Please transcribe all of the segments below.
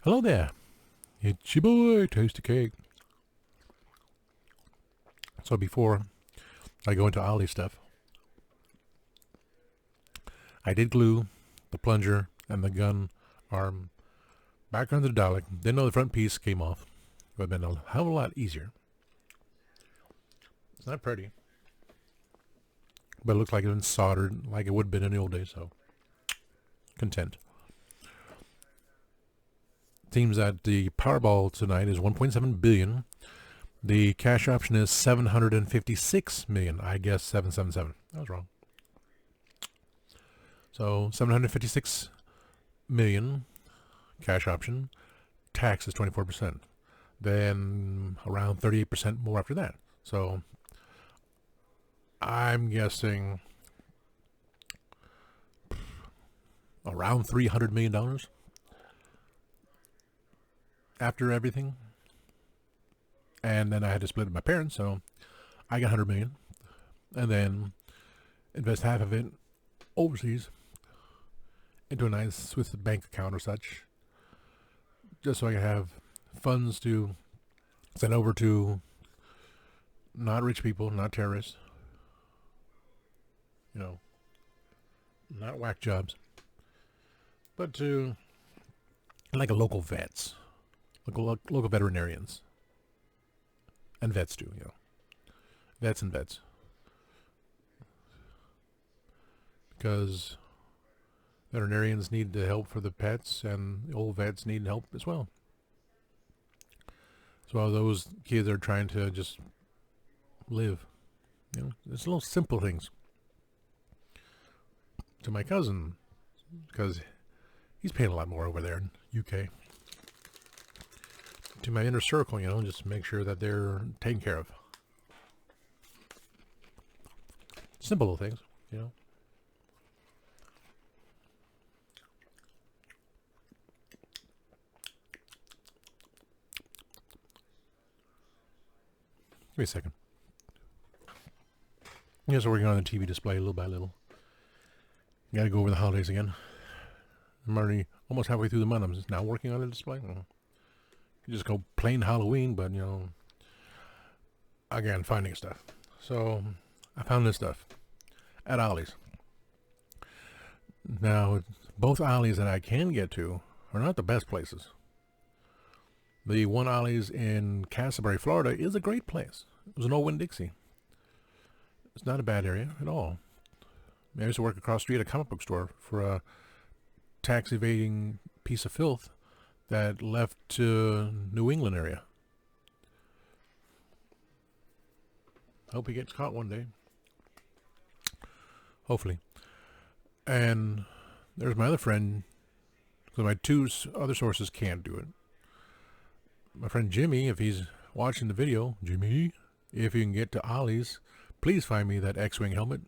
Hello there. It's your boy, Tasty Cake. So before I go into Ollie stuff, I did glue the plunger and the gun arm back onto the Dalek. Didn't know the front piece came off. It would have been a hell of a lot easier. It's not pretty, but it looks like it's been soldered like it would have been in the old days, so content. Seems that the Powerball tonight is 1.7 billion. The cash option is 756 million. I guess 777. I was wrong. So 756 million cash option. Tax is 24%. Then around 38% more after that. So I'm guessing around $300 million after everything. And then I had to split it with my parents, so I got 100 million. And then invest half of it overseas into a nice Swiss bank account or such, just so I can have funds to send over to not rich people, not terrorists, not whack jobs, but to like a local vets, local veterinarians, and vets too, vets and vets, because veterinarians need the help for the pets, and old vets need help as well. So those kids are trying to just live. It's little simple things. To my cousin, because he's paying a lot more over there in UK. To my inner circle, just make sure that they're taken care of. Simple little things, Give me a second. Yes, we're working on the TV display little by little. Gotta go over the holidays again. I'm already almost halfway through the month. I'm just now working on the display. You just go plain Halloween, but again, finding stuff. So I found this stuff at Ollie's. Now, both Ollie's that I can get to are not the best places. The one Ollie's in Castleberry, Florida is a great place. It was an old Winn-Dixie. It's not a bad area at all. I used to work across the street at a comic book store for a tax evading piece of filth that left to New England area. Hope he gets caught one day. Hopefully. And there's my other friend, because my two other sources can't do it. My friend Jimmy, if he's watching the video, Jimmy, if you can get to Ollie's, please find me that X-Wing helmet.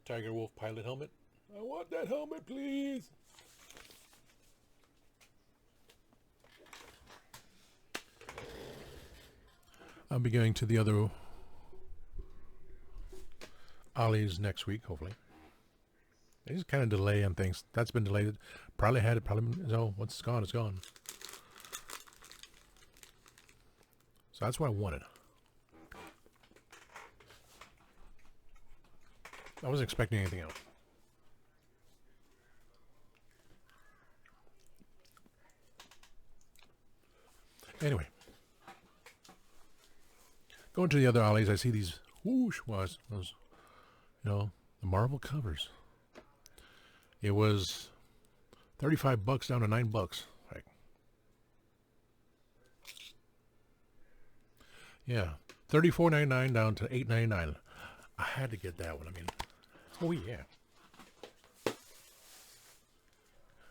Tiger Wolf pilot helmet. I want that helmet, please. I'll be going to the other Ollie's next week, hopefully. There's kind of delay on things. That's been delayed. Probably had it. Once it's gone, it's gone. So that's what I wanted. I wasn't expecting anything else. Anyway. Going to the other Ollie's, I see these those the Marvel covers. It was $35 down to $9. Like, yeah, $34.99 down to $8.99. I had to get that one. Oh yeah.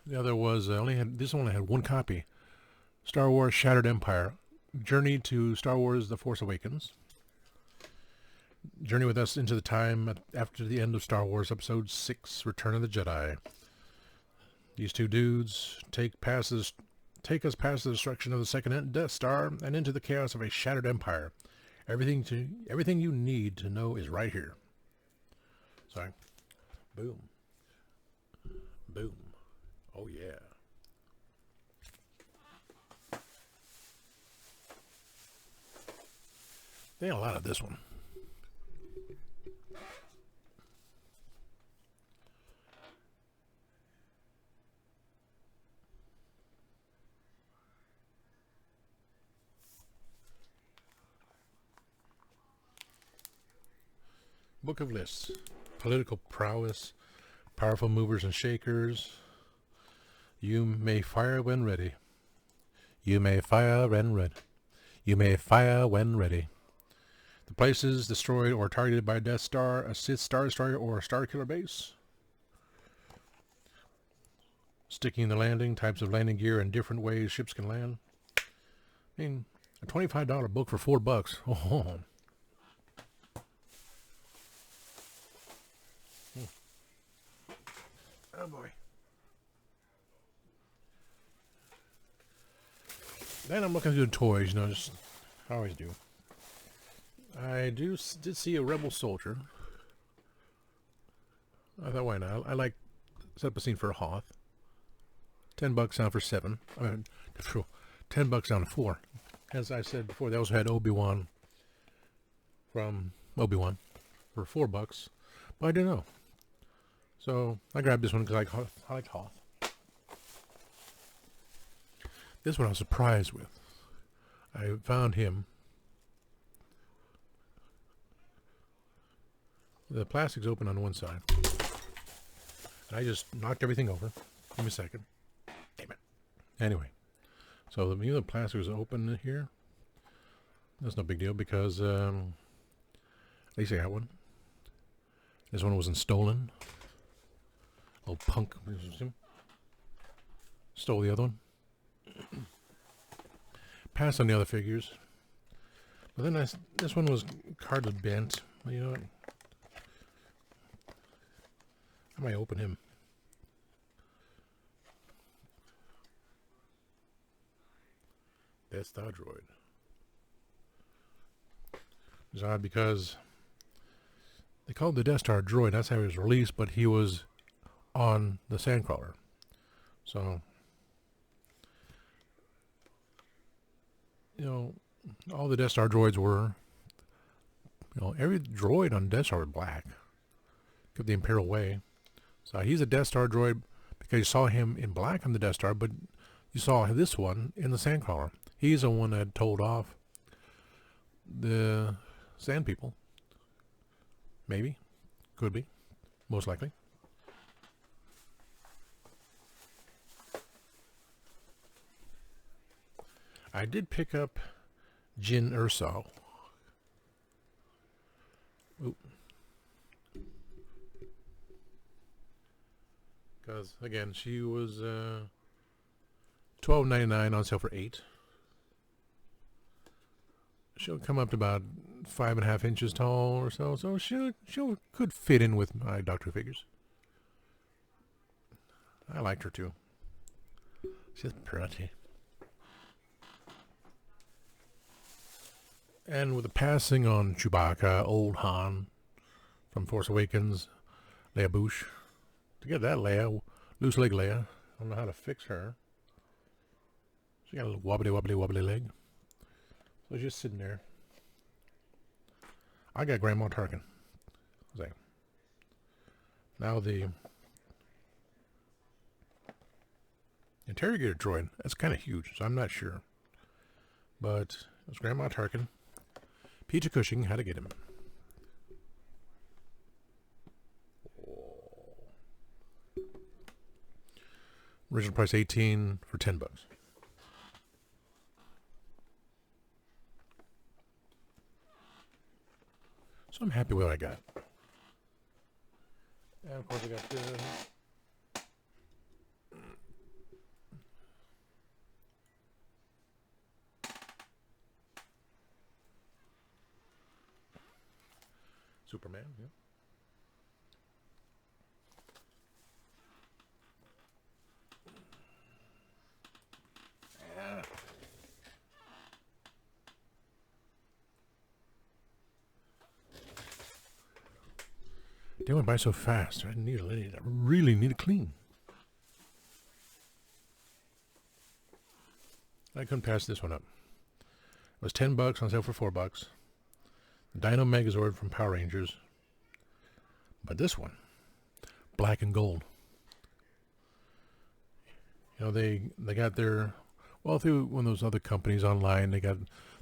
The other was this one only had one copy. Star Wars Shattered Empire. Journey to Star Wars The Force Awakens. Journey with us into the time after the end of Star Wars Episode 6, Return of the Jedi. These two dudes take us past the destruction of the second Death Star and into the chaos of a shattered empire Everything you need to know is right here. Sorry. Boom. Boom. Oh yeah. They had a lot of this one. Book of lists. Political prowess. Powerful movers and shakers. You may fire when ready. You may fire when ready. You may fire when ready. The places destroyed or targeted by a Death Star, a Sith Star Destroyer, or a Star Killer base. Sticking the landing, types of landing gear, and different ways ships can land. I mean, a $25 book for $4. Oh. Oh boy. Then I'm looking through the toys, you know, just I always do. I did see a Rebel soldier. I thought, why not? I like set up a scene for a Hoth. $10 down for 7. I mean, $10 down to 4. As I said before, they also had Obi-Wan from Obi-Wan for $4, but I didn't know. So I grabbed this one because I like Hoth. This one I was surprised with. I found him. The plastic's open on one side. And I just knocked everything over. Give me a second. Damn it. Anyway. So the plastic was open here. That's no big deal because at least I got one. This one wasn't stolen. Oh, punk. Stole the other one. Passed on the other figures. But then this one was carded bent. You know what? I might open him. Death Star droid. It's odd because they called the Death Star droid. That's how he was released, but he was on the Sandcrawler. So, you know, all the Death Star droids were, you know, every droid on Death Star was black. Except the Imperial Way. So he's a Death Star droid because you saw him in black on the Death Star, but you saw this one in the Sandcrawler. He's the one that told off the Sand People. Maybe. Could be. Most likely. I did pick up Jyn Erso. Oop. Because, again, she was $12.99 on sale for $8. She'll come up to about 5.5 inches tall or so, so she could fit in with my Doctor Who figures. I liked her too. She's pretty. And with the passing on Chewbacca, old Han from Force Awakens, Leia Bouche. To get that Leia, loose leg Leia, I don't know how to fix her. She got a little wobbly leg. So she's just sitting there. I got Grandma Tarkin. Now the interrogator droid, that's kind of huge, so I'm not sure. But it's Grandma Tarkin. Peter Cushing, how to get him. Original price $18 for $10. So I'm happy with what I got. And of course I got Superman, yeah. They went by so fast. I really need to clean. I couldn't pass this one up. It was $10 on sale for $4. The Dino Megazord from Power Rangers. But this one, black and gold. You know, they got their, well, through one of those other companies online, they got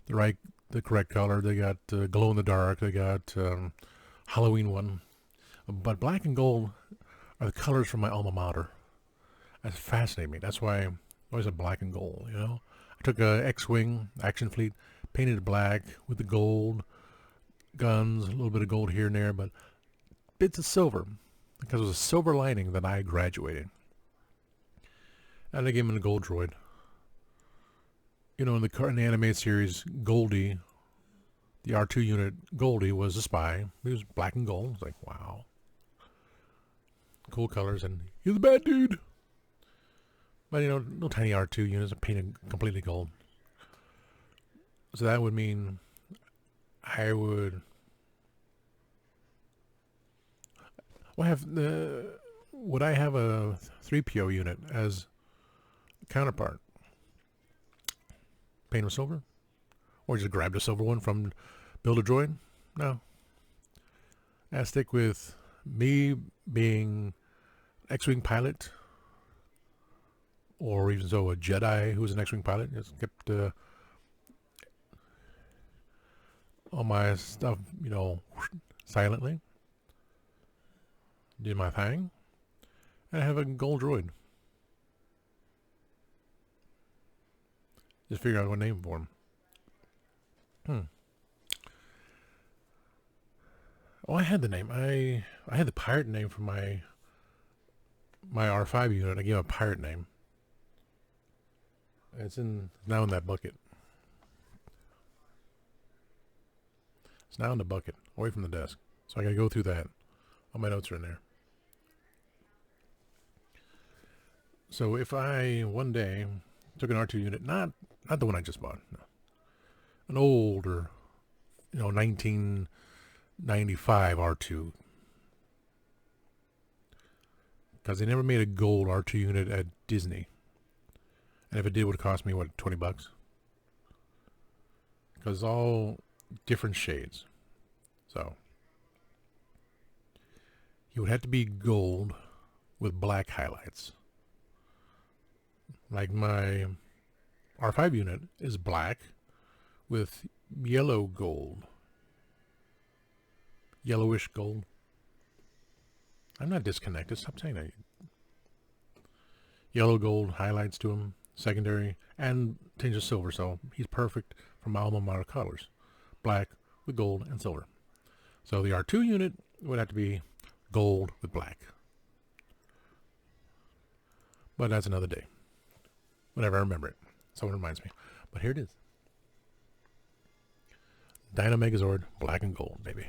the correct color. They got glow in the dark. They got Halloween one. But black and gold are the colors from my alma mater. That fascinates me. That's why I always have black and gold, you know. I took a X-Wing Action Fleet, painted it black with the gold guns, a little bit of gold here and there, but bits of silver, because it was a silver lining that I graduated. And I gave him a gold droid. You know, in the animated series, Goldie, the R2 unit, Goldie was a spy. He was black and gold. It's like, wow. Cool colors, and he's a bad dude. But, you know, no tiny R2 units are painted completely gold. So that would mean I would... Would I have a 3PO unit as counterpart? Paint with silver? Or just grab the silver one from Build a Droid? No. I stick with me being X-Wing pilot, or even so a Jedi who was an X-Wing pilot. Just kept all my stuff, you know, silently. Did my thing. And I have a gold droid. Just figure out what name for him. Oh, I had the name. I had the pirate name for my R5 unit. I gave him a pirate name. It's now in that bucket. It's now in the bucket, away from the desk. So I gotta go through that. All my notes are in there. So if I one day took an R2 unit, not the one I just bought, no, an older, you know, 1995 R2, because they never made a gold R2 unit at Disney, and if it did, it would cost me what, $20? Because it's all different shades. So he would have to be gold with black highlights. Like my R5 unit is black with yellow gold. Yellowish gold. I'm not disconnected. Stop saying that. Yellow gold highlights to him, secondary, and tinge of silver. So he's perfect for my alma mater colors. Black with gold and silver. So the R2 unit would have to be gold with black. But that's another day. Whenever I remember it. Someone reminds me. But here it is. Dino Megazord, black and gold, baby.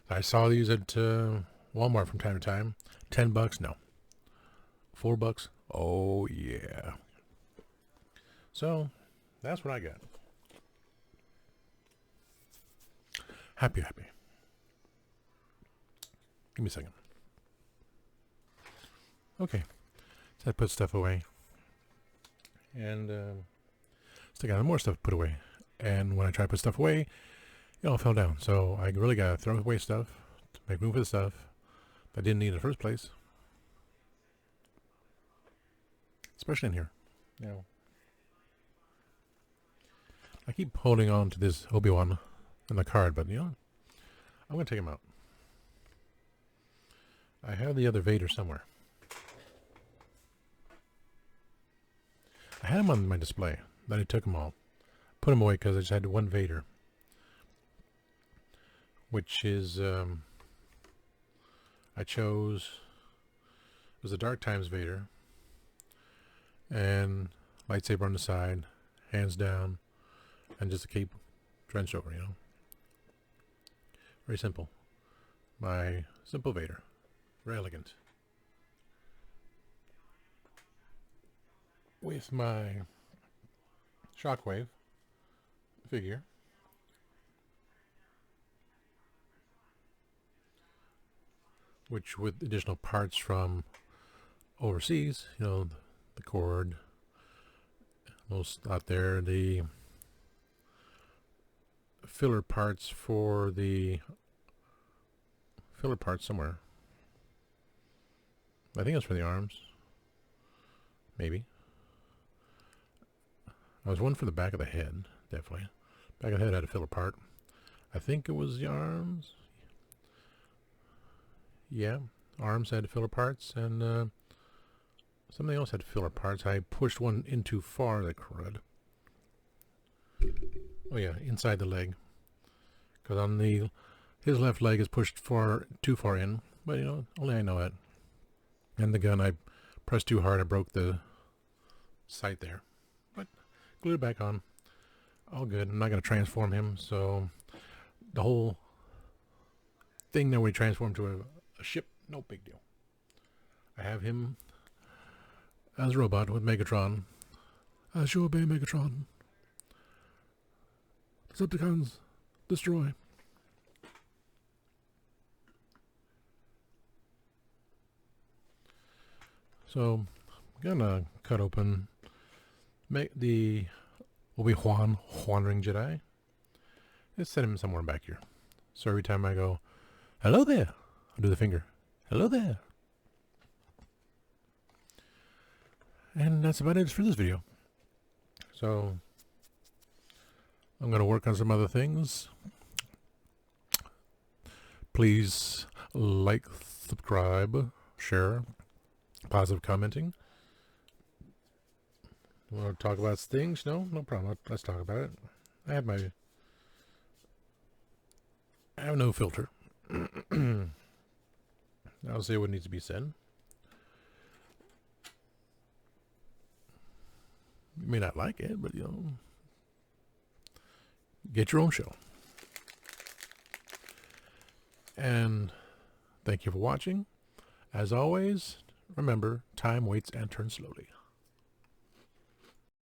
I saw these at Walmart from time to time. $10? No. $4? Oh, yeah. So, that's what I got. Happy. Give me a second. Okay. So I put stuff away. And still got more stuff to put away. And when I try to put stuff away, it all fell down. So I really got to throw away stuff to make room for the stuff that I didn't need in the first place. Especially in here. You know, I keep holding on to this Obi-Wan in the card, but you know, I'm going to take him out. I have the other Vader somewhere. I had him on my display. Then I took them all. Put them away because I just had one Vader. Which is, I chose, it was the Dark Times Vader. And lightsaber on the side, hands down, and just a cape drenched over, you know. Very simple. My simple Vader. Very elegant. With my Shockwave figure. which with additional parts from overseas, you know, the cord, those out there, the filler parts for the filler parts somewhere. I think it's for the arms. Maybe. I was one for the back of the head, definitely. Back of the head had a filler part. I think it was the arms. Yeah, arms had filler parts, and something else had filler parts. I pushed one in too far, that crud. Oh yeah, inside the leg. Because on his left leg is pushed too far in. But you know, only I know it. And the gun, I pressed too hard, I broke the sight there. But glued it back on. All good. I'm not going to transform him, so the whole thing that we transformed to a ship, no big deal. I have him as a robot with Megatron. As you obey, Megatron. Decepticons, destroy. So, I'm gonna cut open, make the Obi-Wan Wandering Jedi. Let's set him somewhere back here. So every time I go, hello there, I'll do the finger. Hello there. And that's about it for this video. So, I'm going to work on some other things. Please like, subscribe, share, positive commenting. You want to talk about things? No problem. Let's talk about it. I have no filter. I'll say what needs to be said. You may not like it, but you know, get your own show. And thank you for watching. As always, remember, time waits and turns slowly.